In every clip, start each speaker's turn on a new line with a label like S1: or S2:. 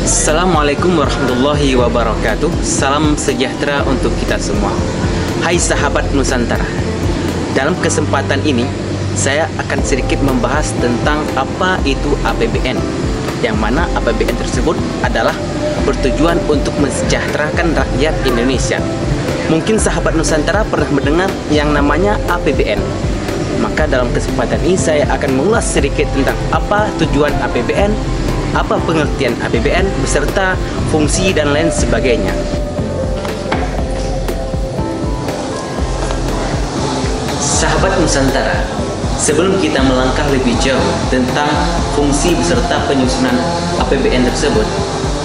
S1: Assalamualaikum warahmatullahi wabarakatuh. Salam sejahtera untuk kita semua. Hai sahabat Nusantara. Dalam kesempatan ini saya akan sedikit membahas tentang apa itu APBN. Yang mana APBN tersebut adalah bertujuan untuk mensejahterakan rakyat Indonesia. Mungkin sahabat Nusantara pernah mendengar yang namanya APBN. Maka dalam kesempatan ini saya akan mengulas sedikit tentang apa tujuan APBN, apa pengertian APBN, beserta fungsi dan lain sebagainya. Sahabat Nusantara, sebelum kita melangkah lebih jauh tentang fungsi beserta penyusunan APBN tersebut,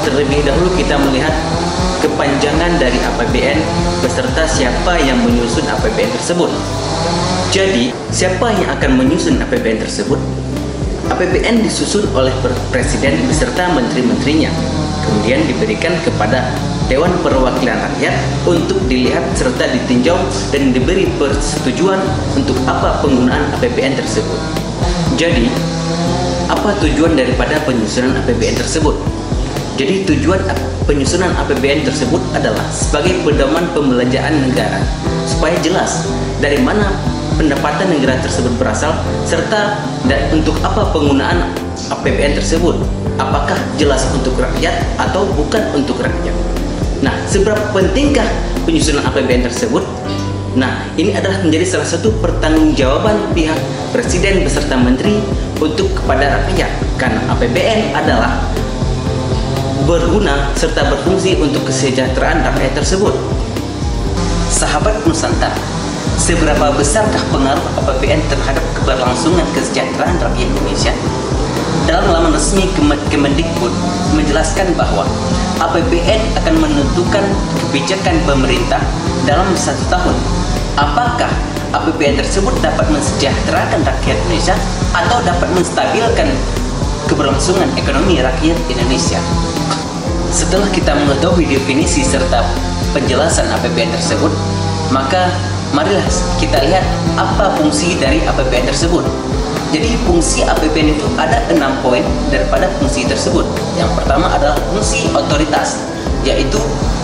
S1: terlebih dahulu kita melihat kepanjangan dari APBN beserta siapa yang menyusun APBN tersebut. Jadi, siapa yang akan menyusun APBN tersebut? APBN disusun oleh Presiden beserta menteri-menterinya, kemudian diberikan kepada Dewan Perwakilan Rakyat untuk dilihat serta ditinjau dan diberi persetujuan untuk apa penggunaan APBN tersebut. Jadi, apa tujuan daripada penyusunan APBN tersebut? Jadi, tujuan penyusunan APBN tersebut adalah sebagai pedoman pembelanjaan negara, supaya jelas dari mana pendapatan negara tersebut berasal, serta untuk apa penggunaan APBN tersebut. Apakah jelas untuk rakyat atau bukan untuk rakyat? Nah, seberapa pentingkah penyusunan APBN tersebut? Nah, ini adalah menjadi salah satu pertanggungjawaban pihak Presiden beserta Menteri untuk kepada rakyat, karena APBN adalah berguna serta berfungsi untuk kesejahteraan rakyat tersebut. Sahabat Nusantara, seberapa besarkah pengaruh APBN terhadap keberlangsungan kesejahteraan rakyat Indonesia? Dalam laman resmi Kemendikbud menjelaskan bahwa APBN akan menentukan kebijakan pemerintah dalam 1 tahun. Apakah APBN tersebut dapat mensejahterakan rakyat Indonesia atau dapat menstabilkan keberlangsungan ekonomi rakyat Indonesia? Setelah kita mengetahui definisi serta penjelasan APBN tersebut, maka marilah kita lihat apa fungsi dari APBN tersebut. Jadi fungsi APBN itu ada 6 poin daripada fungsi tersebut. Yang pertama adalah fungsi otoritas, yaitu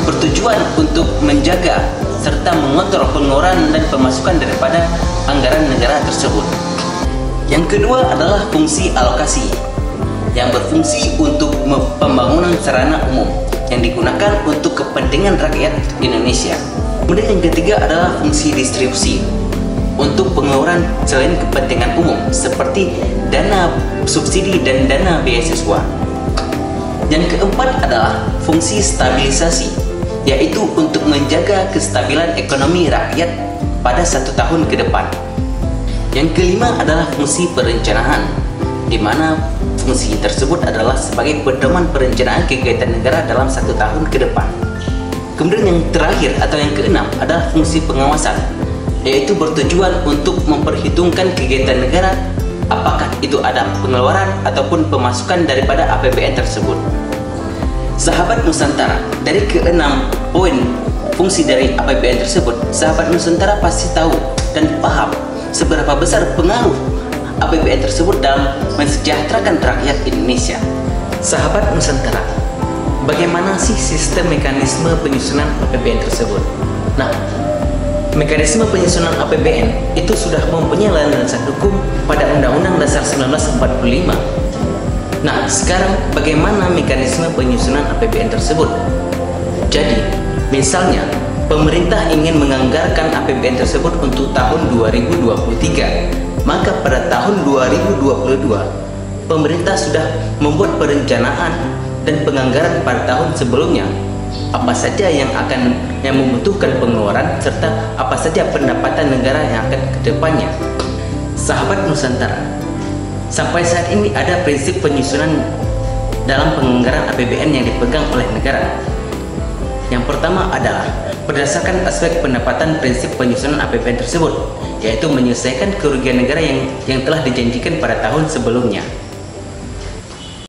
S1: bertujuan untuk menjaga serta mengontrol pengeluaran dan pemasukan daripada anggaran negara tersebut. Yang kedua adalah fungsi alokasi, yang berfungsi untuk pembangunan sarana umum yang digunakan untuk kepentingan rakyat Indonesia. Kemudian yang ketiga adalah fungsi distribusi untuk pengeluaran selain kepentingan umum seperti dana subsidi dan dana beasiswa. Yang keempat adalah fungsi stabilisasi, yaitu untuk menjaga kestabilan ekonomi rakyat pada 1 tahun ke depan. Yang kelima adalah fungsi perencanaan, di mana fungsi tersebut adalah sebagai pedoman perencanaan kegiatan negara dalam 1 tahun ke depan. Kemudian yang terakhir atau yang keenam adalah fungsi pengawasan, yaitu bertujuan untuk memperhitungkan kegiatan negara, apakah itu ada pengeluaran ataupun pemasukan daripada APBN tersebut. Sahabat Nusantara, dari keenam poin fungsi dari APBN tersebut, sahabat Nusantara pasti tahu dan paham seberapa besar pengaruh APBN tersebut dalam mensejahterakan rakyat Indonesia. Sahabat Nusantara, bagaimana sih sistem mekanisme penyusunan APBN tersebut? Nah, mekanisme penyusunan APBN itu sudah mempunyai landasan hukum pada Undang-Undang Dasar 1945. Nah, sekarang bagaimana mekanisme penyusunan APBN tersebut? Jadi, misalnya pemerintah ingin menganggarkan APBN tersebut untuk tahun 2023, maka pada tahun 2022 pemerintah sudah membuat perencanaan dan penganggaran pada tahun sebelumnya, apa saja yang membutuhkan pengeluaran serta apa saja pendapatan negara yang akan ke depannya. Sahabat Nusantara, sampai saat ini ada prinsip penyusunan dalam penganggaran APBN yang dipegang oleh negara. Yang pertama adalah berdasarkan aspek pendapatan prinsip penyusunan APBN tersebut, yaitu menyelesaikan kerugian negara yang telah dijanjikan pada tahun sebelumnya.